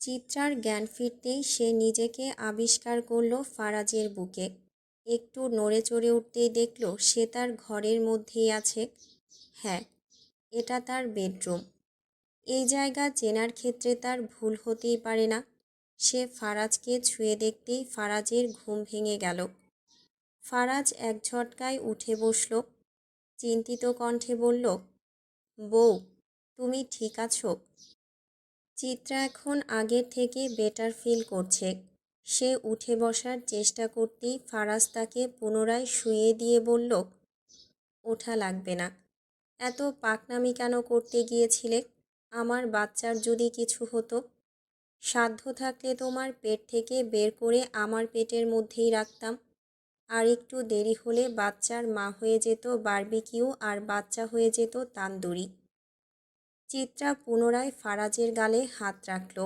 চিত্রার জ্ঞান ফিরতেই সে নিজেকে আবিষ্কার করল ফারাজের বুকে। একটু নড়ে চড়ে উঠতেই দেখল সে তার ঘরের মধ্যেই আছে। হ্যাঁ, এটা তার বেডরুম। এই জায়গা চেনার ক্ষেত্রে তার ভুল হতেই পারে না। সে ফারাজকে ছুঁয়ে দেখতেই ফারাজের ঘুম ভেঙে গেল। ফারাজ এক ঝটকায় উঠে বসল। চিন্তিত কণ্ঠে বলল, বউ, তুমি ঠিক আছো? চিত্রা এখন আগের থেকে বেটার ফিল করছে। সে উঠে বসার চেষ্টা করতেই ফারাজ তাকে পুনরায় শুইয়ে দিয়ে বলল, ওঠা লাগবে না। এত পাকনামি কেন করতে গিয়েছিলে? আমার বাচ্চার যদি কিছু হতো, সাধ্য থাকলে তোমার পেট থেকে বের করে আমার পেটের মধ্যেই রাখতাম। আর একটু দেরি হলে বাচ্চার মা হয়ে যেত বারবিকিউ আর বাচ্চা হয়ে যেত তান্দুরি। চিত্রা পুনরায় ফারাজের গালে হাত রাখল।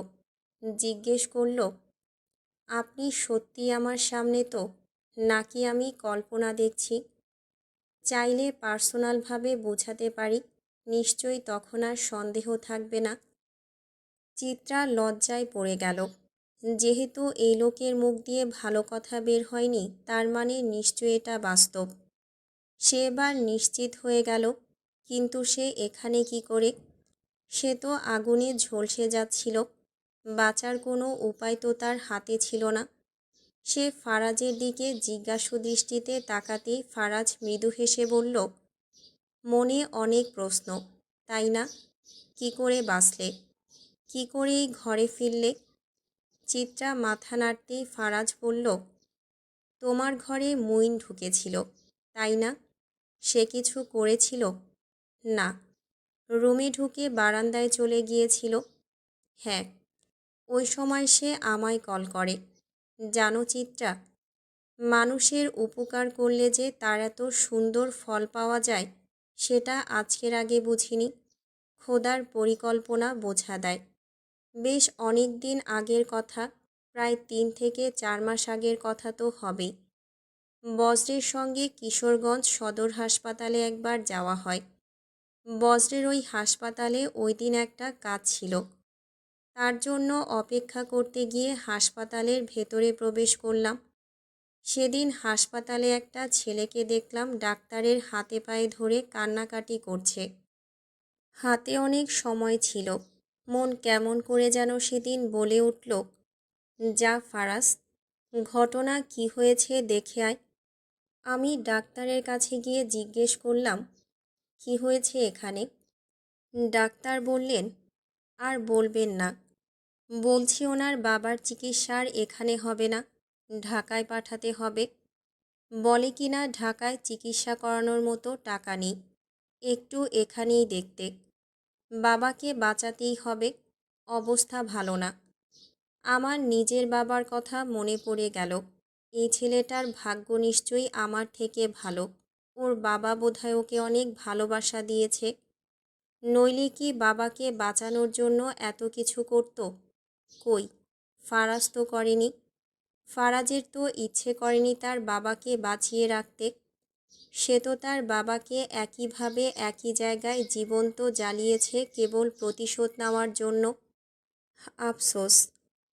জিজ্ঞেস করল, আপনি সত্যি আমার সামনে তো, নাকি আমি কল্পনা দেখছি? চাইলে পার্সোনালভাবে বোঝাতে পারি, নিশ্চয়ই তখন আর সন্দেহ থাকবে না। চিত্রা লজ্জায় পড়ে গেল। যেহেতু এই লোকের মুখ দিয়ে ভালো কথা বের হয়নি, তার মানে নিশ্চয়ই এটা বাস্তব। সে এবার নিশ্চিত হয়ে গেল। কিন্তু সে এখানে কি করে? সে তো আগুনে ঝলসে যাচ্ছিল। বাঁচার কোনো উপায় তো তার হাতে ছিল না। সে ফারাজের দিকে জিজ্ঞাসু দৃষ্টিতে তাকাতেই ফারাজ মৃদু হেসে বলল, মনে অনেক প্রশ্ন, তাই না? কি করে বাঁচলে? কি করে এই ঘরে ফিরলে? চিত্রা মাথা নাড়তেই ফারাজ বলল, তোমার ঘরে মুইন ঢুকেছিল, তাই না? সে কিছু করেছিল? না। রুমে ঢুকে বারান্দায় চলে গিয়েছিল। হ্যাঁ, ওই সময় সে আমায় কল করে। জানো চিত্রা, মানুষের উপকার করলে যে তার এত সুন্দর ফল পাওয়া যায়, সেটা আজকের আগে বুঝিনি। খোদার পরিকল্পনা বোঝা দেয়। বেশ অনেক দিন আগের কথা, প্রায় 3 থেকে 4 মাস আগের কথা তো হবেই। বজ্রের সঙ্গে কিশোরগঞ্জ সদর হাসপাতালে একবার যাওয়া হয়। বজ্রের ওই হাসপাতালে ওই দিন একটা কাজ ছিল। তার জন্য অপেক্ষা করতে গিয়ে হাসপাতালের ভেতরে প্রবেশ করলাম। সেদিন হাসপাতালে একটা ছেলেকে দেখলাম ডাক্তারের হাতে পায়ে ধরে কান্নাকাটি করছে। হাতে অনেক সময় ছিল। মন কেমন করে যেন সেদিন বলে উঠল, যা ফারাজ, ঘটনা কি হয়েছে দেখে আয়। আমি ডাক্তারের কাছে গিয়ে জিজ্ঞেস করলাম, কি হয়েছে এখানে? ডাক্তার বললেন, আর বলবেন না। বলছি ওনার বাবার চিকিৎসার এখানে হবে না, ঢাকায় পাঠাতে হবে। বলে কিনা ঢাকায় চিকিৎসা করানোর মতো টাকা নেই, একটু এখানেই দেখতে। বাবাকে বাঁচাতেই হবে, অবস্থা ভালো না। আমার নিজের বাবার কথা মনে পড়ে গেল। এই ছেলেটার ভাগ্য নিশ্চয়ই আমার থেকে ভালো। ওর বাবা বোধহয় ওকে অনেক ভালোবাসা দিয়েছে, নইলে কি বাবাকে বাঁচানোর জন্য এত কিছু করত? কই, ফারাজ তো করেনি। ফারাজের তো ইচ্ছে করেনি তার বাবাকে বাঁচিয়ে রাখতে। সে তো তার বাবাকে একইভাবে একই জায়গায় জীবন্ত জ্বালিয়েছে কেবল প্রতিশোধ নেওয়ার জন্য। আফসোস,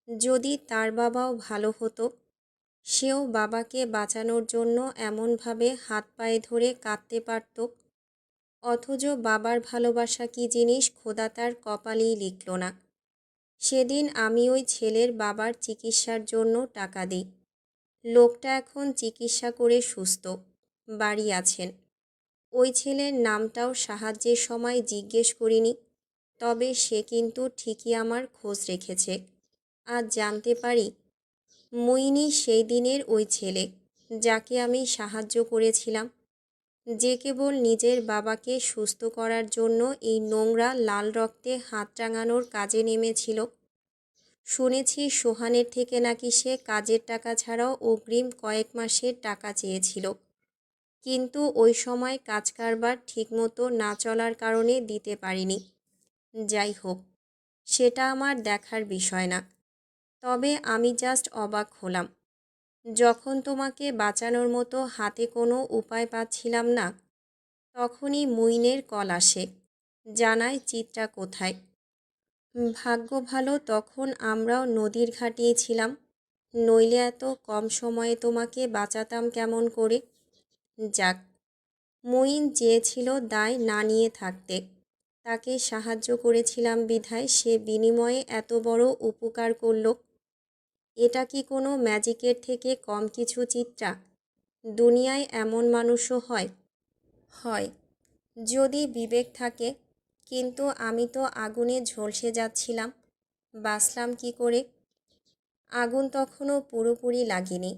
যদি তার বাবাও ভালো হতো, সেও বাবাকে বাঁচানোর জন্য এমনভাবে হাত পায়ে ধরে কাঁদতে পারত। অথচ বাবার ভালোবাসা কী জিনিস খোদা তার কপালেই লিখল না। সেদিন আমি ওই ছেলের বাবার চিকিৎসার জন্য টাকা দিই। লোকটা এখন চিকিৎসা করে সুস্থ, বাড়ি আছেন। ওই ছেলের নামটাও সাহায্যের সময় জিজ্ঞেস করিনি, তবে সে কিন্তু ঠিকই আমার খোঁজ রেখেছে। আজ জানতে পারি, মুইনি সেই দিনের ওই ছেলে, যাকে আমি সাহায্য করেছিলাম, যে কেবল নিজের বাবাকে সুস্থ করার জন্য এই নোংরা লাল রক্তে হাত রাঙানোর কাজে নেমেছিল। শুনেছি সোহানের থেকে নাকি সে কাজের টাকা ছাড়াও অগ্রিম কয়েক মাসের টাকা চেয়েছিল, কিন্তু ওই সময় কাজ কারবার ঠিকমতো না চলার কারণে দিতে পারিনি। যাই হোক, সেটা আমার দেখার বিষয় না। তবে আমি জাস্ট অবাক হলাম, যখন তোমাকে বাঁচানোর মতো হাতে কোনো উপায় পাচ্ছিলাম না, তখনই মুইনের কল আসে, জানায় চিত্রা কোথায়। ভাগ্য ভালো তখন আমরাও নদীর ঘাটেই ছিলাম, নইলে এত কম সময়ে তোমাকে বাঁচাতাম কেমন করে। যাক, মঈন চেয়েছিল দায় না নিয়ে থাকতে, তাকে সাহায্য করেছিলাম বিধায় সে বিনিময়ে এত বড় উপকার করল। এটা কি কোনো ম্যাজিকের থেকে কম কিছু চিত্রা? দুনিয়ায় এমন মানুষও হয়। হয়, যদি বিবেক থাকে। কিন্তু আমি তো আগুনে ঝলসে যাচ্ছিলাম, বাঁচলাম কি করে? আগুন তখনও পুরোপুরি লাগেনি।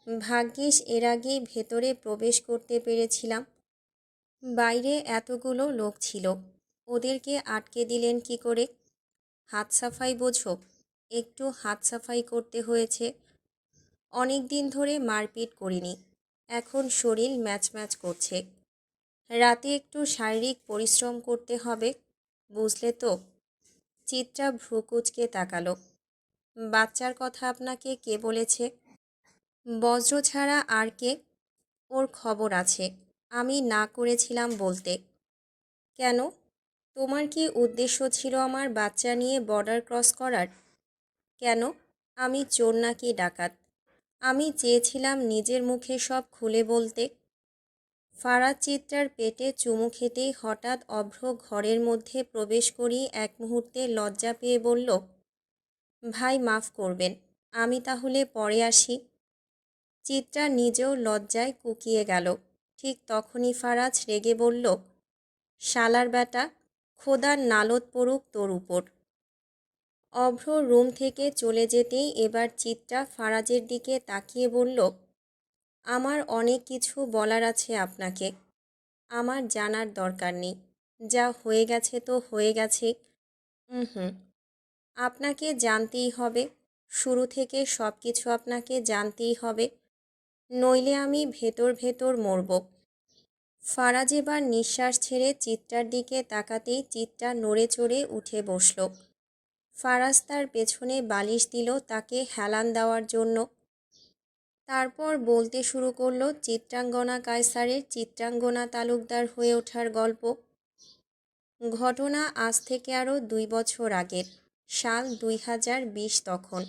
ভাগ্যিস এর আগেই ভেতরে প্রবেশ করতে পেরেছিলাম। বাইরে এতগুলো লোক ছিল, ওদেরকে আটকে দিলেন কি করে? হাত সাফাই বোঝো, একটু হাত সাফাই করতে হয়েছে। অনেক দিন ধরে মারপিট করিনি, এখন শরীর ম্যাচ ম্যাচ করছে। রাতে একটু শারীরিক পরিশ্রম করতে হবে, বুঝলে তো? চিত্রা ভ্রু কুঁচকে তাকালো। বাচ্চার কথা আপনাকে কে বলেছে? বজ্র ছাড়া আর কে? ওর খবর আছে, আমি না করেছিলাম বলতে। কেন? তোমার কি উদ্দেশ্য ছিল আমার বাচ্চা নিয়ে বর্ডার ক্রস করার? কেন? আমি চোর নাকি ডাকাত? আমি চেয়েছিলাম নিজের মুখে সব খুলে বলতে। ফারাজ চিত্রার পেটে চুমু খেতেই হঠাৎ অভ্র ঘরের মধ্যে প্রবেশ করিয়ে এক মুহূর্তে লজ্জা পেয়ে বলল, ভাই মাফ করবেন, আমি তাহলে পরে আসি। চিত্রা নিজেও লজ্জায় কুঁকিয়ে গেল। ঠিক তখনই ফারাজ রেগে বলল, শালার ব্যাটা, খোদার নালত পড়ুক তোর উপর। অভ্র রুম থেকে চলে যেতেই এবার চিত্রা ফারাজের দিকে তাকিয়ে বলল, আমার অনেক কিছু বলার আছে আপনাকে। আমার জানার দরকার নেই, যা হয়ে গেছে তো হয়ে গেছে। হুম, আপনাকে জানতেই হবে, শুরু থেকে সব কিছু আপনাকে জানতেই হবে, নইলে আমি ভেতর ভেতর মরব। ফারাজ এবার নিঃশ্বাস ছেড়ে চিত্রার দিকে তাকাতেই চিত্রা নড়ে চড়ে উঠে বসল। ফারাজ তার পেছনে বালিশ দিল তাকে হেলান দেওয়ার জন্য। তারপর বলতে শুরু করলো চিত্রাঙ্গনা কায়সারের চিত্রাঙ্গনা তালুকদার হয়ে ওঠার গল্প। ঘটনা আজ থেকে আরও 2 বছর আগের, সাল 2020 তখন।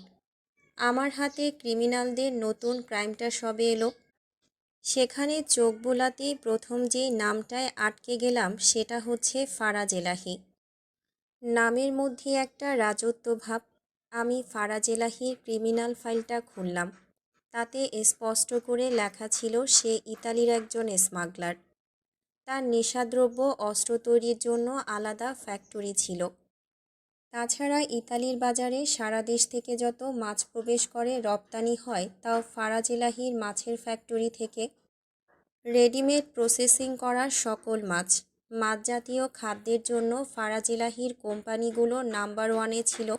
আমার হাতে ক্রিমিনালদের নতুন ক্রাইমটা সবে এলো। সেখানে চোখ বোলাতেই প্রথম যেই নামটায় আটকে গেলাম সেটা হচ্ছে ফারাজ এলাহি। নামের মধ্যে একটা রাজত্ব ভাব। আমি ফারাজ এলাহির ক্রিমিনাল ফাইলটা খুললাম। তাতে স্পষ্ট করে লেখা ছিল সে ইতালির একজন স্মাগলার। তার নেশাদ্রব্য অস্ত্র তৈরির জন্য আলাদা ফ্যাক্টরি ছিল। তাছাড়া ইতালির বাজারে সারা দেশ থেকে যত মাছ প্রবেশ করে রপ্তানি হয় তাও ফারাজ এলাহির মাছের ফ্যাক্টরি থেকে। রেডিমেড প্রসেসিং করা সকল মাছ, মাছ জাতীয় খাদ্যের জন্য ফারাজ এলাহির কোম্পানিগুলো নাম্বার 1-এ ছিল।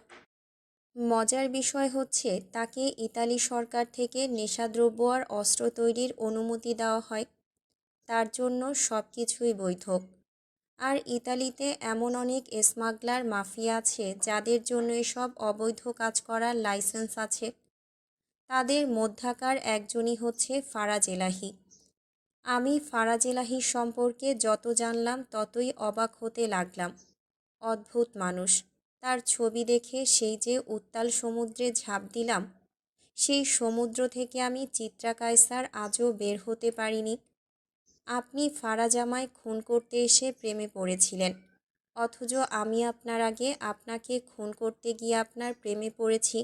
মজার বিষয় হচ্ছে তাকে ইতালি সরকার থেকে নেশাদ্রব্য আর অস্ত্র তৈরির অনুমতি দেওয়া হয়। তার জন্য সব কিছুই বৈধ। আর ইতালিতে এমন অনেক স্মাগলার মাফিয়া আছে যাদের জন্য এসব অবৈধ কাজ করার লাইসেন্স আছে। তাদের মধ্যাকার একজনই হচ্ছে ফারাজ এলাহি। আমি ফারাজ এলাহির সম্পর্কে যত জানলাম ততই অবাক হতে লাগলাম। অদ্ভুত মানুষ। তার ছবি দেখে সেই যে উত্তাল সমুদ্রে ঝাঁপ দিলাম, সেই সমুদ্র থেকে আমি চিত্রা কায়সার আজও বের হতে পারিনি। আপনি ফারাজ আমায় খুন করতে এসে প্রেমে পড়েছিলেন, অথচ আমি আপনার আগে আপনাকে খুন করতে গিয়ে আপনার প্রেমে পড়েছি।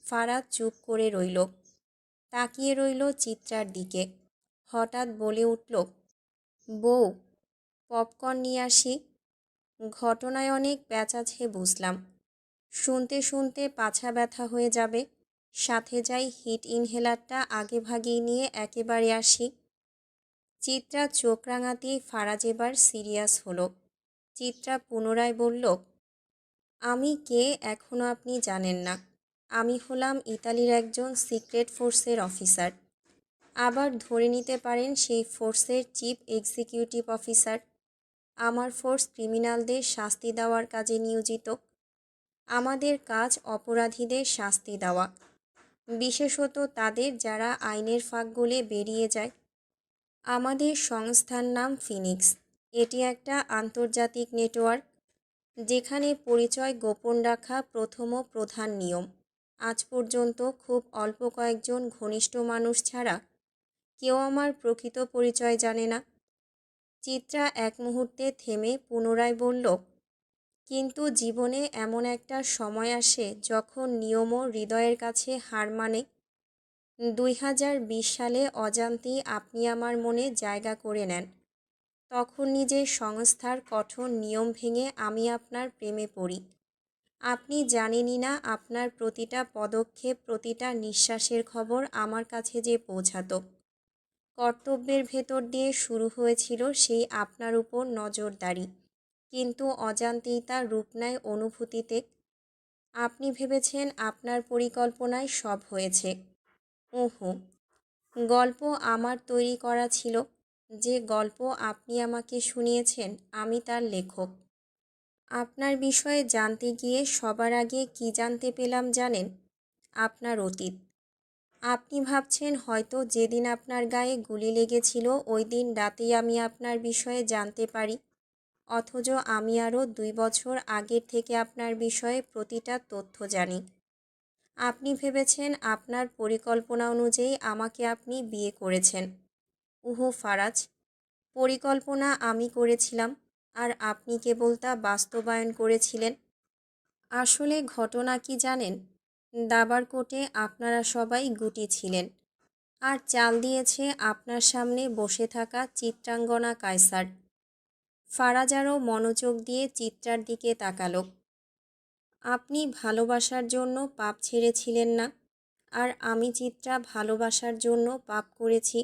ফারাজ চুপ করে রইল, তাকিয়ে রইল চিত্রার দিকে। হঠাৎ বলে উঠল, বউ, পপকর্ন নিয়ে আসি। ঘটনায় অনেক প্যাচ আছে বুঝলাম। শুনতে শুনতে পাছা ব্যথা হয়ে যাবে। সাথে যাই হিট ইনহেলারটা আগে ভাগেই নিয়ে একেবারে আসি। চিত্রা চোখ রাঙাতেই ফারাজ এবার সিরিয়াস হলো। চিত্রা পুনরায় বলল, আমি কে এখনও আপনি জানেন না। আমি হলাম ইতালির একজন সিক্রেট ফোর্সের অফিসার। আবার ধরে নিতে পারেন সেই ফোর্সের চিফ এক্সিকিউটিভ অফিসার। আমার ফোর্স ক্রিমিনালদের শাস্তি দেওয়ার কাজে নিয়োজিত। আমাদের কাজ অপরাধীদের শাস্তি দেওয়া, বিশেষত তাদের যারা আইনের ফাঁক গলে বেরিয়ে যায়। আমাদের সংস্থার নাম ফিনিক্স। এটি একটা আন্তর্জাতিক নেটওয়ার্ক। যেখানে পরিচয় গোপন রাখা প্রথম ও প্রধান নিয়ম। আজ পর্যন্ত খুব অল্প কয়েকজন ঘনিষ্ঠ মানুষ ছাড়া কেউ আমার প্রকৃত পরিচয় জানে না। চিত্রা এক মুহূর্তে থেমে পুনরায় বলল, কিন্তু জীবনে এমন একটা সময় আসে যখন নিয়মও হৃদয়ের কাছে হার মানে। 2020 সালে অজান্তেই আপনি আমার মনে জায়গা করে নেন। তখন নিজের সংস্থার কঠোর নিয়ম ভেঙে আমি আপনার প্রেমে পড়ি। আপনি জানেনই না আপনার প্রতিটা পদক্ষেপ, প্রতিটা নিঃশ্বাসের খবর আমার কাছে যে পৌঁছাতো। কর্তব্যের ভেতর দিয়ে শুরু হয়েছিল সেই আপনার উপর নজরদারি, কিন্তু অজান্তেই তা রূপ নেয় অনুভূতিতে। আপনি ভেবেছেন আপনার পরিকল্পনায় সব হয়েছে। ওহো, গল্প আমার তৈরি করা ছিল। যে গল্প আপনি আমাকে শুনিয়েছেন, আমি তার লেখক। আপনার বিষয়ে জানতে গিয়ে সবার আগে কি জানতে পেলাম জানেন? আপনার অতীত। আপনি ভাবছেন হয়তো যেদিন আপনার গায়ে গুলি লেগেছিল ওই দিন রাতেই আমি আপনার বিষয়ে জানতে পারি, অথচ আমি আরও 2 বছর আগের থেকে আপনার বিষয়ে প্রতিটা তথ্য জানি। আপনি ভেবেছেন আপনার পরিকল্পনা অনুযায়ী আমাকে আপনি বিয়ে করেছেন। উহো ফারাজ, পরিকল্পনা আমি করেছিলাম, আর আপনি কেবল তা বাস্তবায়ন করেছিলেন। আসলে ঘটনা কি জানেন? দাবার কোর্টে আপনারা সবাই গুটি ছিলেন, আর চাল দিয়েছে আপনার সামনে বসে থাকা চিত্রাঙ্গনা কায়সার। ফারাজ আরও মনোযোগ দিয়ে চিত্রার দিকে তাকালো। আপনি ভালোবাসার জন্য পাপ ছেড়েছিলেন না, আর আমি চিত্রা ভালোবাসার জন্য পাপ করেছি।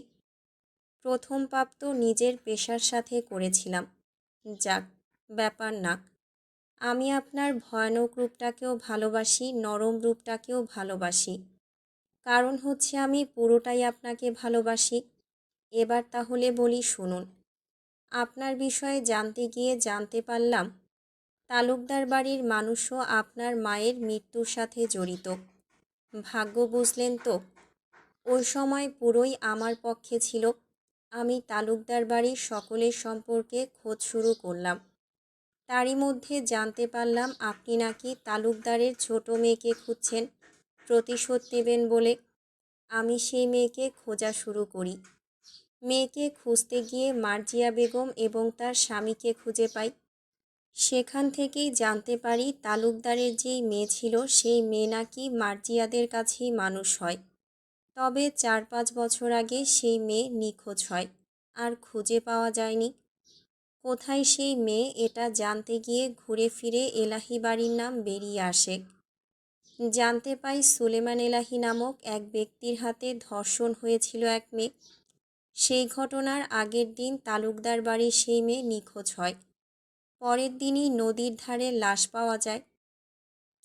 প্রথম পাপ তো নিজের পেশার সাথে করেছিলাম। যাক, ব্যাপার না। আমি আপনার ভয়ানক রূপটাকেও ভালোবাসি, নরম রূপটাকেও ভালোবাসি। কারণ হচ্ছে আমি পুরোটাই আপনাকে ভালোবাসি। এবার তাহলে বলি শুনুন। আপনার বিষয়ে জানতে গিয়ে জানতে পারলাম তালুকদার বাড়ির মানুষও আপনার মায়ের মৃত্যুর সাথে জড়িত। ভাগ্য বুঝলেন তো? ওই সময় পুরোই আমার পক্ষে ছিল। আমি তালুকদার বাড়ির সকলের সম্পর্কে খোঁজ শুরু করলাম। তারই মধ্যে জানতে পারলাম আপনি নাকি তালুকদারের ছোট মেয়েকে খুঁজছেন, প্রতিশোধ নেবেন বলে। আমি সেই মেয়েকে খোঁজা শুরু করি। মেয়েকে খুঁজতে গিয়ে মার্জিয়া বেগম এবং তার স্বামীকে খুঁজে পাই। সেখান থেকেই জানতে পারি তালুকদারের যেই মেয়ে ছিল সেই মেয়ে নাকি মার্জিয়াদের কাছেই মানুষ হয়। তবে 4-5 বছর আগে সেই মেয়ে নিখোঁজ হয়, আর খুঁজে পাওয়া যায়নি। কোথায় সেই মেয়ে এটা জানতে গিয়ে ঘুরে ফিরে এলাহি বাড়ির নাম বেরিয়ে আসে। জানতে পাই সুলেমান এলাহি নামক এক ব্যক্তির হাতে ধর্ষণ হয়েছিল এক মেয়ে। সেই ঘটনার আগের দিন তালুকদার বাড়ির সেই মেয়ে নিখোঁজ হয়। পরের দিনই নদীর ধারে লাশ পাওয়া যায়,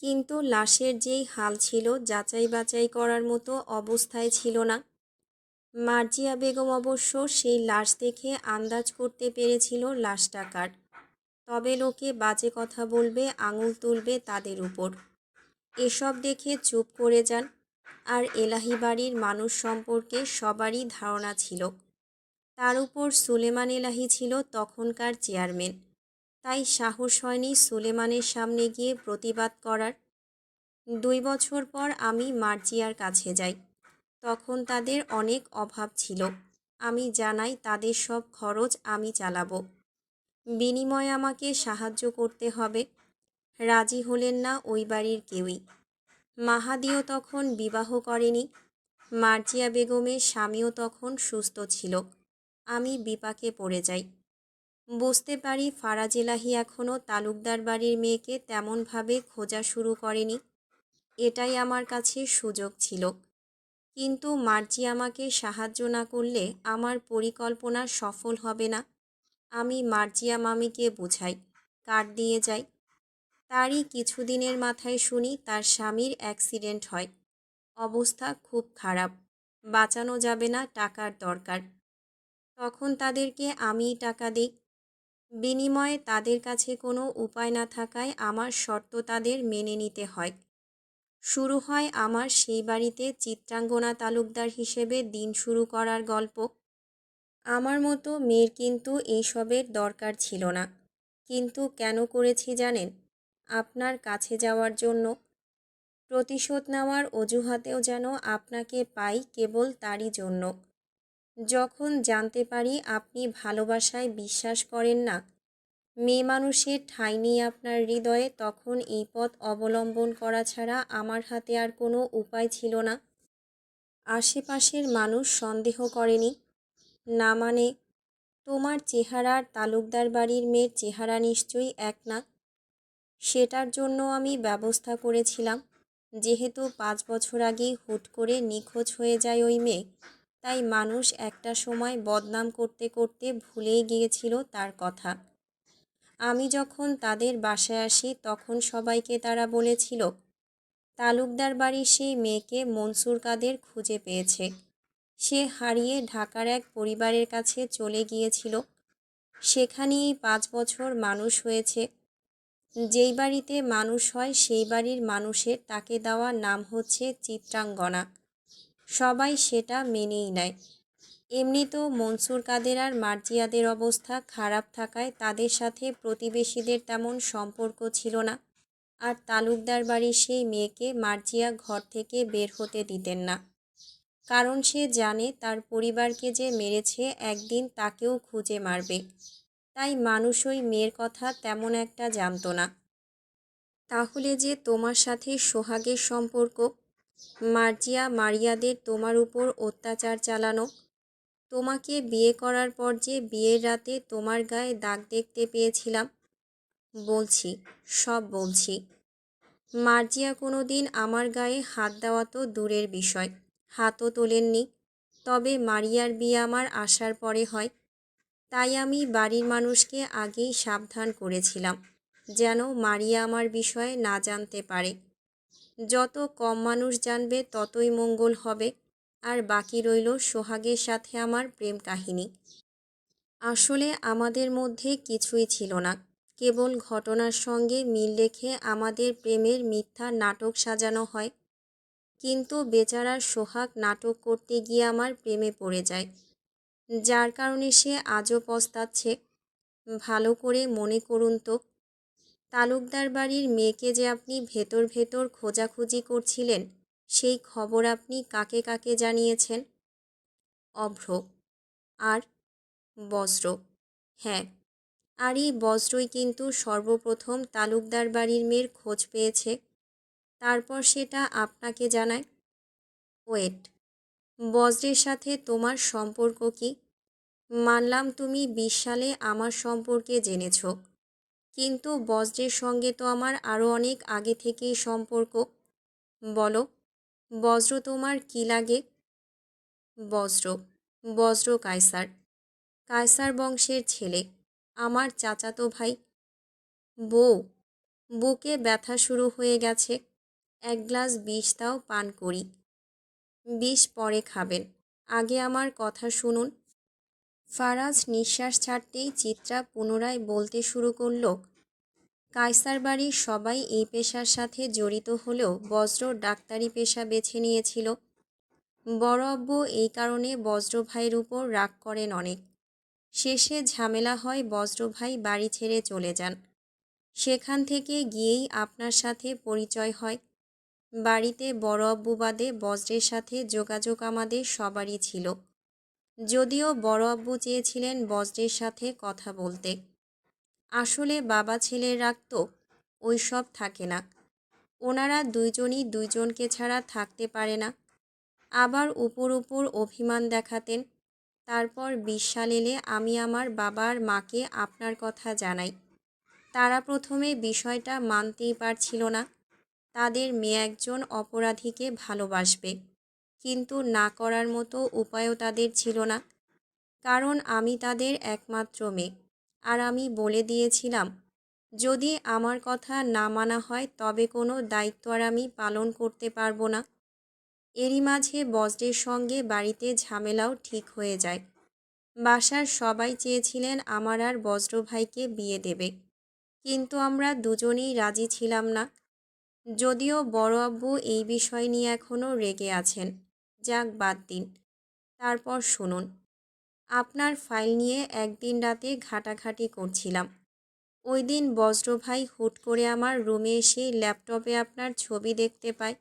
কিন্তু লাশের যেই হাল ছিল যাচাই বাছাই করার মতো অবস্থায় ছিল না। মার্জিয়া বেগম অবশ্য সেই লাশ দেখে আন্দাজ করতে পেরেছিল লাশটা কার। তবে লোকে বাজে কথা বলবে, আঙুল তুলবে তাদের উপর, এসব দেখে চুপ করে যান। আর এলাহি বাড়ির মানুষ সম্পর্কে সবারই ধারণা ছিল। তার উপর সুলেমান এলাহি ছিল তখনকার চেয়ারম্যান, তাই সাহস হয়নি সুলেমানের সামনে গিয়ে প্রতিবাদ করার। 2 বছর পর আমি মার্জিয়ার কাছে যাই। তখন তাদের অনেক অভাব ছিল। আমি জানাই তাদের সব খরচ আমি চালাবো, বিনিময়ে আমাকে সাহায্য করতে হবে। রাজি হলেন না ওই বাড়ির কেউই। মাহাদিও তখন বিবাহ করেনি। মার্জিয়া বেগমের স্বামীও তখন সুস্থ ছিল। আমি বিপাকে পড়ে যাই। বুঝতে পারি ফারাজ এলাহি এখনও তালুকদার বাড়ির মেয়েকে তেমনভাবে খোঁজা শুরু করেনি। এটাই আমার কাছে সুযোগ ছিল। কিন্তু মার্জি আমাকে সাহায্য না করলে আমার পরিকল্পনা সফল হবে না। আমি মার্জিয়া মামিকে বুঝাই, কার্ড দিয়ে যাই। তারই কিছুদিনের মাথায় শুনি তার স্বামীর অ্যাক্সিডেন্ট হয়। অবস্থা খুব খারাপ, বাঁচানো যাবে না, টাকার দরকার। তখন তাদেরকে আমিই টাকা দিই। বিনিময়ে তাদের কাছে কোনো উপায় না থাকায় আমার শর্ত তাদের মেনে নিতে হয়। শুরু হয় আমার সেই বাড়িতে চিত্রাঙ্গনা তালুকদার হিসেবে দিন শুরু করার গল্প। আমার মতো মেয়ের কিন্তু এইসবের দরকার ছিল না। কিন্তু কেন করেছি জানেন? আপনার কাছে যাওয়ার জন্য। প্রতিশোধ নেওয়ার অজুহাতেও যেন আপনাকে পাই কেবল তারই জন্য। যখন জানতে পারি আপনি ভালোবাসায় বিশ্বাস করেন না, মেয়ে মানুষের ঠাঁই নেই আপনার হৃদয়ে, তখন এই পথ অবলম্বন করা ছাড়া আমার হাতে আর কোনো উপায় ছিল না। আশেপাশের মানুষ সন্দেহ করেনি। না মানে, তোমার চেহারা আর তালুকদার বাড়ির মেয়ের চেহারা নিশ্চয়ই এক না। সেটার জন্য আমি ব্যবস্থা করেছিলাম। যেহেতু 5 বছর আগেই হুট করে নিখোঁজ হয়ে যায় ওই মেয়ে, তাই মানুষ একটা সময় বদনাম করতে করতে ভুলেই গিয়েছিল তার কথা। আমি যখন তাদের বাসায় আসি তখন সবাইকে তারা বলেছিল তালুকদার বাড়ির সেই মেয়েকে মনসুর কাদের খুঁজে পেয়েছে। সে হারিয়ে ঢাকার এক পরিবারের কাছে চলে গিয়েছিল। সেখানেই 5 বছর মানুষ হয়েছে। যেই বাড়িতে মানুষ হয় সেই বাড়ির মানুষের তাকে দেওয়া নাম হচ্ছে চিত্রাঙ্গনা। সবাই সেটা মেনেই নেয়। এমনিতেও মনসুর কাদের আর মার্জিয়াদের অবস্থা খারাপ থাকায় তাদের সাথে প্রতিবেশীদের তেমন সম্পর্ক ছিল না। আর তালুকদার বাড়ির সেই মেয়েকে মার্জিয়া ঘর থেকে বের হতে দিতেন না, কারণ সে জানে তার পরিবারকে যে মেরেছে একদিন তাকেও খুঁজে মারবে। তাই মানুষ ওই মেয়ের কথা তেমন একটা জানতো না। তাহলে যে তোমার সাথে সোহাগের সম্পর্ক, মার্জিয়া মারিয়াদের তোমার উপর অত্যাচার চালানো, তোমাকে বিয়ে করার পর যে বিয়ের রাতে তোমার গায়ে দাগ দেখতে পেয়েছিলাম, বলছি, সব বলছি। মার্জিয়া কোনো দিন আমার গায়ে হাত দেওয়া তো দূরের বিষয়, হাতও তোলেননি। তবে মারিয়ার বিয়ে আমার আসার পরে হয়, তাই আমি বাড়ির মানুষকে আগেই সাবধান করেছিলাম যেন মারিয়া আমার বিষয়ে না জানতে পারে। যত কম মানুষ জানবে ততই মঙ্গল হবে। আর বাকি রইল সোহাগের সাথে আমার প্রেম কাহিনী। আসলে আমাদের মধ্যে কিছুই ছিল না, কেবল ঘটনার সঙ্গে মিল রেখে আমাদের প্রেমের মিথ্যা নাটক সাজানো হয়। কিন্তু বেচারার সোহাগ নাটক করতে গিয়ে আমার প্রেমে পড়ে যায়, যার কারণে সে আজও পস্তাচ্ছে। ভালো করে মনে করুন তো, তালুকদার বাড়ির মেয়েকে যে আপনি ভেতর ভেতর খোঁজাখুঁজি করছিলেন, সেই খবর আপনি কাকে কাকে জানিয়েছেন? অভ্র আর বজ্র। হ্যাঁ, আর এই বজ্রই কিন্তু সর্বপ্রথম তালুকদার বাড়ির মেয়ের খোঁজ পেয়েছে। তারপর সেটা আপনাকে জানায়। ওয়েট, বজ্রের সাথে তোমার সম্পর্ক কি? মানলাম তুমি 20 সালে আমার সম্পর্কে জেনেছ, কিন্তু বজ্রের সঙ্গে তো আমার আরও অনেক আগে থেকেই সম্পর্ক। বলো, বজ্র তোমার কি লাগে? বজ্র, বজ্র কায়সার, কায়সার বংশের ছেলে, আমার চাচাতো ভাই। বউ, বুকে ব্যথা শুরু হয়ে গেছে। এক গ্লাস বিষ দাও, পান করি। বিষ পরে খাবেন, আগে আমার কথা শুনুন। ফারাজ নিঃশ্বাস ছাড়তেই চিত্রা পুনরায় বলতে শুরু করল, কায়সার বাড়ির সবাই এই পেশার সাথে জড়িত হলেও বজ্র ডাক্তারি পেশা বেছে নিয়েছিল। বড় আব্বু এই কারণে বজ্র ভাইয়ের উপর রাগ করেন অনেক। শেষে ঝামেলা হয়, বজ্র ভাই বাড়ি ছেড়ে চলে যান। সেখান থেকে গিয়েই আপনার সাথে পরিচয় হয়। বাড়িতে বড় আব্বু বাদে বজ্রের সাথে যোগাযোগ আমাদের সবারই ছিল, যদিও বড় আব্বু চেয়েছিলেন বজ্রের সাথে কথা বলতে। আসলে বাবা ছেলের রাগ তো ওই সব থাকে না। ওনারা দুইজনই দুইজনকে ছাড়া থাকতে পারে না। আবার উপর উপর অভিমান দেখাতেন। তারপর 20 সাল এলে আমি আমার বাবা আর মাকে আপনার কথা জানাই। তারা প্রথমে বিষয়টা মানতেই পারছিল না। তাদের মেয়ে একজন অপরাধীকে ভালোবাসবে, কিন্তু না করার মতো উপায়ও তাদের ছিল না, কারণ আমি তাদের একমাত্র মেয়ে। আর আমি বলে দিয়েছিলাম, যদি আমার কথা না মানা হয় তবে কোনো দায়িত্ব আর আমি পালন করতে পারবো না। এরই মাঝে বজ্রের সঙ্গে বাড়িতে ঝামেলাও ঠিক হয়ে যায়। বাসার সবাই চেয়েছিলেন আমার আর বজ্র ভাইকে বিয়ে দেবে, কিন্তু আমরা দুজনেই রাজি ছিলাম না। যদিও বড় আব্বু এই বিষয় নিয়ে এখনও রেগে আছেন। যাক, বাদ দিন। তারপর শুনুন, আপনার ফাইল নিয়ে একদিন রাতে ঘাটাঘাটি করছিলাম। ওই দিন বজ্র ভাই হুট করে আমার রুমে এসে ল্যাপটপে আপনার ছবি দেখতে পায়।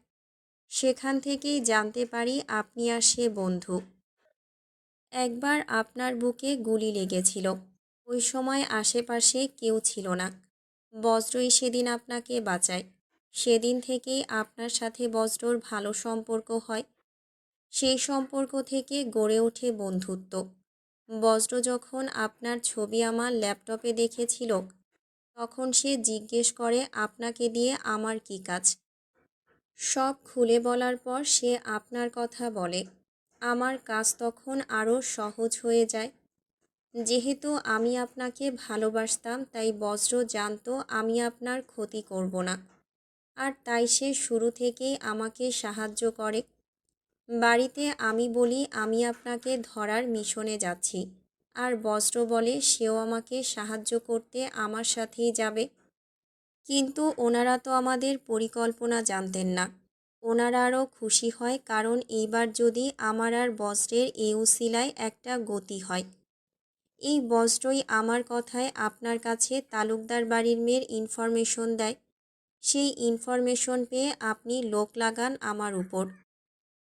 সেখান থেকেই জানতে পারি আপনি আর সে বন্ধু। একবার আপনার বুকে গুলি লেগেছিল। ওই সময় আশেপাশে কেউ ছিল না। বজ্রই সেদিন আপনাকে বাঁচায়। সেদিন থেকেই আপনার সাথে বজ্রর ভালো সম্পর্ক হয়। সেই সম্পর্ক থেকে গড়ে ওঠে বন্ধুত্ব। বজ্র যখন আপনার ছবি আমার ল্যাপটপে দেখেছিল, তখন সে জিজ্ঞেস করে আপনাকে দিয়ে আমার কী কাজ। সব খুলে বলার পর সে আপনার কথা বলে। আমার কাজ তখন আরও সহজ হয়ে যায়। যেহেতু আমি আপনাকে ভালোবাসতাম, তাই বজ্র জানতো আমি আপনার ক্ষতি করব না। আর তাই সে শুরু থেকেই আমাকে সাহায্য করে। বাড়িতে আমি বলি আমি আপনাকে ধরার মিশনে যাচ্ছি, আর বজ্র বলে সেও আমাকে সাহায্য করতে আমার সাথেই যাবে। কিন্তু ওনারা তো আমাদের পরিকল্পনা জানতেন না। ওনারা আরও খুশি হয়, কারণ এইবার যদি আমার আর বজ্রের এই উসিলায় একটা গতি হয়। এই বজ্রই আমার কথায় আপনার কাছে তালুকদার বাড়ির মেয়ের ইনফরমেশন দেয়। সেই ইনফরমেশন পেয়ে আপনি লোক লাগান আমার উপর।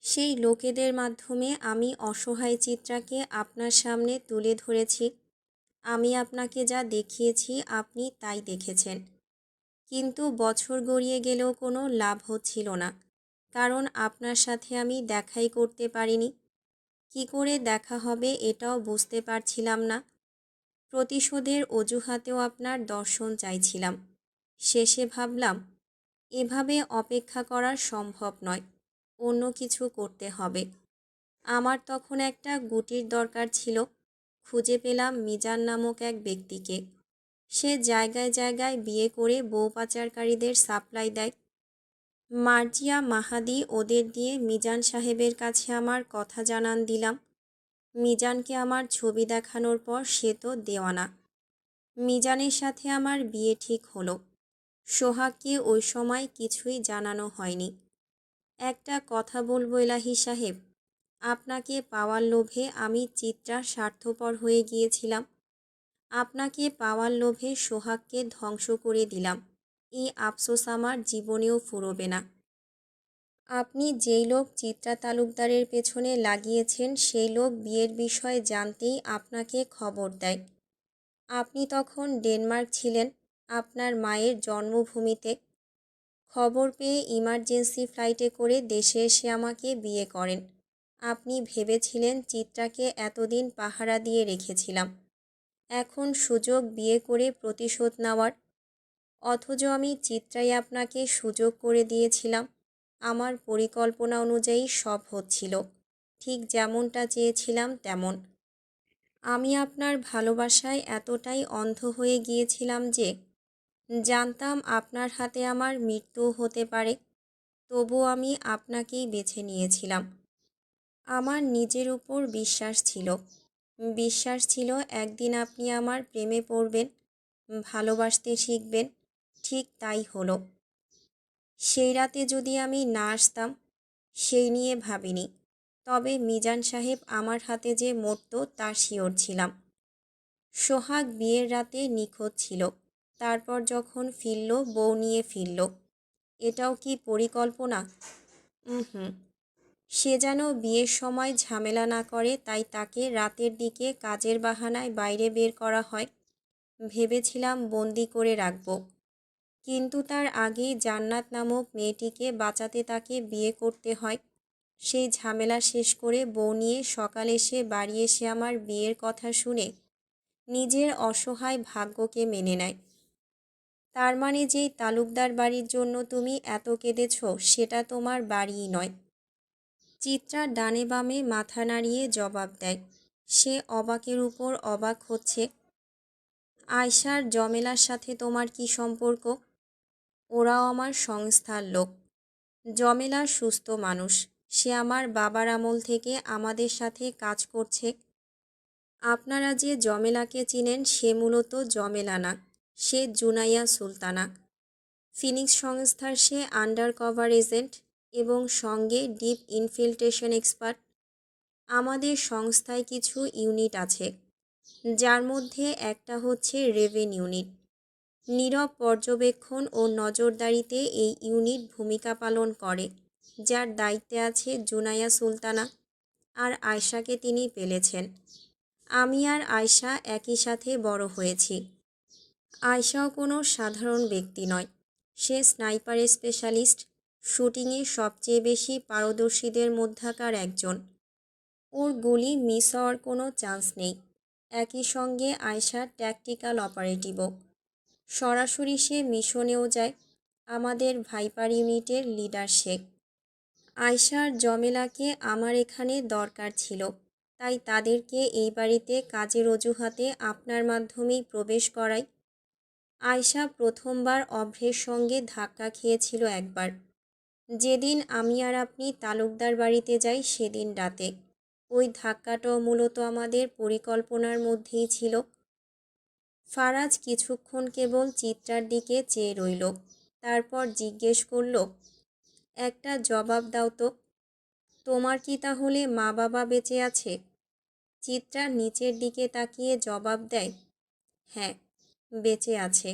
সেই লোকেদের মাধ্যমে আমি অসহায় চিত্রাকে আপনার সামনে তুলে ধরেছি। আমি আপনাকে যা দেখিয়েছি আপনি তাই দেখেছেন। কিন্তু বছর গড়িয়ে গেলেও কোনো লাভ হচ্ছিল না, কারণ আপনার সাথে আমি দেখাই করতে পারিনি। কি করে দেখা হবে এটাও বুঝতে পারছিলাম না। প্রতিশোধের অজুহাতেও আপনার দর্শন চাইছিলাম। শেষে ভাবলাম এভাবে অপেক্ষা করা সম্ভব নয়, অন্য কিছু করতে হবে। আমার তখন একটা গুটির দরকার ছিল। খুঁজে পেলাম মিজান নামক এক ব্যক্তিকে। সে জায়গায় জায়গায় বিয়ে করে বউ পাচারকারীদের সাপ্লাই দেয়। মার্জিয়া, মাহাদি ওদের দিয়ে মিজান সাহেবের কাছে আমার কথা জানান দিলাম। মিজানকে আমার ছবি দেখানোর পর সে তো দেওয়ানা। মিজানের সাথে আমার বিয়ে ঠিক হলো। সোহাগকে ওই সময় কিছুই জানানো হয়নি। একটা কথা বলবো এলাহি সাহেব, আপনাকে পাওয়ার লোভে আমি চিত্রা স্বার্থপর হয়ে গিয়েছিলাম। আপনাকে পাওয়ার লোভে সোহাগকে ধ্বংস করে দিলাম। এই আফসোস আমার জীবনেও ফুরোবে না। আপনি যেই লোক চিত্রা তালুকদারের পেছনে লাগিয়েছেন, সেই লোক বিয়ের বিষয়ে জানতেই আপনাকে খবর দেয়। আপনি তখন ডেনমার্ক ছিলেন, আপনার মায়ের জন্মভূমিতে। খবর পেয়ে ইমার্জেন্সি ফ্লাইটে করে দেশে এসে আমাকে বিয়ে করেন। আপনি ভেবেছিলেন চিত্রাকে এতদিন পাহারা দিয়ে রেখেছিলাম, এখন সুযোগ বিয়ে করে প্রতিশোধ নেওয়ার। অথচ আমি চিত্রাই আপনাকে সুযোগ করে দিয়েছিলাম। আমার পরিকল্পনা অনুযায়ী সব হচ্ছিল, ঠিক যেমনটা চেয়েছিলাম তেমন। আমি আপনার ভালোবাসায় এতটাই অন্ধ হয়ে গিয়েছিলাম যে জানতাম আপনার হাতে আমার মৃত্যুও হতে পারে, তবুও আমি আপনাকেই বেছে নিয়েছিলাম। আমার নিজের উপর বিশ্বাস ছিল। বিশ্বাস ছিল একদিন আপনি আমার প্রেমে পড়বেন, ভালোবাসতে শিখবেন। ঠিক তাই হলো। সেই রাতে যদি আমি না আসতাম, সেই নিয়ে ভাবিনি। তবে মিজান সাহেব আমার হাতে যে মরত তা শিওর ছিলাম। সোহাগ বিয়ের রাতে নিখোঁজ ছিল। তারপর যখন ফিরল, বউ নিয়ে ফিরল। এটাও কি পরিকল্পনা? হুম। সে যেন বিয়ের সময় ঝামেলা না করে, তাই তাকে রাতের দিকে কাজের বাহানায় বাইরে বের করা হয়। ভেবেছিলাম বন্দি করে রাখব, কিন্তু তার আগেই জান্নাত নামক মেয়েটিকে বাঁচাতে তাকে বিয়ে করতে হয়। সেই ঝামেলা শেষ করে বউ নিয়ে সকালে সে বাড়ি এসে আমার বিয়ের কথা শুনে নিজের অসহায় ভাগ্যকে মেনে নেয়। তার মানে যেই তালুকদার বাড়ির জন্য তুমি এত কেঁদেছ, সেটা তোমার বাড়িই নয়। চিত্রা ডানে বামে মাথা নাড়িয়ে জবাব দেয়। সে অবাকের উপর অবাক হচ্ছে। আয়শার জমেলার সাথে তোমার কি সম্পর্ক? ওরাও আমার সংস্থার লোক। জমেলা সুস্থ মানুষ। সে আমার বাবার আমল থেকে আমাদের সাথে কাজ করছে। আপনারা যে জমেলাকে চিনেন, সে মূলত জমেলা না, সে জুনাইয়া সুলতানা। ফিনিক্স সংস্থার সে আন্ডার কভার এজেন্ট এবং সঙ্গে ডিপ ইনফিল্ট্রেশন এক্সপার্ট। আমাদের সংস্থায় কিছু ইউনিট আছে, যার মধ্যে একটা হচ্ছে রেভেন ইউনিট। নীরব পর্যবেক্ষণ ও নজরদারিতে এই ইউনিট ভূমিকা পালন করে, যার দায়িত্বে আছে জুনাইয়া সুলতানা। আর আয়শাকে তিনি পেলেছেন। আমি আর আয়শা একই সাথে বড় হয়েছি। আয়শাও কোনো সাধারণ ব্যক্তি নয়। সে স্নাইপার স্পেশালিস্ট, শুটিংয়ে সবচেয়ে বেশি পারদর্শীদের মধ্যাকার একজন। ওর গুলি মিস হওয়ার কোনো চান্স নেই। একই সঙ্গে আয়শা ট্যাকটিক্যাল অপারেটিভও। সরাসরি সে মিশনেও যায়। আমাদের ভাইপার ইউনিটের লিডার সে। আয়শা আর জমেলাকে আমার এখানে দরকার ছিল, তাই তাদেরকে এই বাড়িতে কাজের অজুহাতে আপনার মাধ্যমেই প্রবেশ করাই। আয়শা প্রথমবার অভ্রের সঙ্গে ধাক্কা খেয়েছিল একবার, যেদিন আমি আর আপনি তালুকদার বাড়িতে যাই সেদিন রাতে। ওই ধাক্কাটাও মূলত আমাদের পরিকল্পনার মধ্যেই ছিল। ফারাজ কিছুক্ষণ কেবল চিত্রার দিকে চেয়ে রইল, তারপর জিজ্ঞেস করল, একটা জবাব দাও তো, তোমার কি তাহলে মা বাবা বেঁচে আছে? চিত্রা নিচের দিকে তাকিয়ে জবাব দেয়, হ্যাঁ, বেঁচে আছে।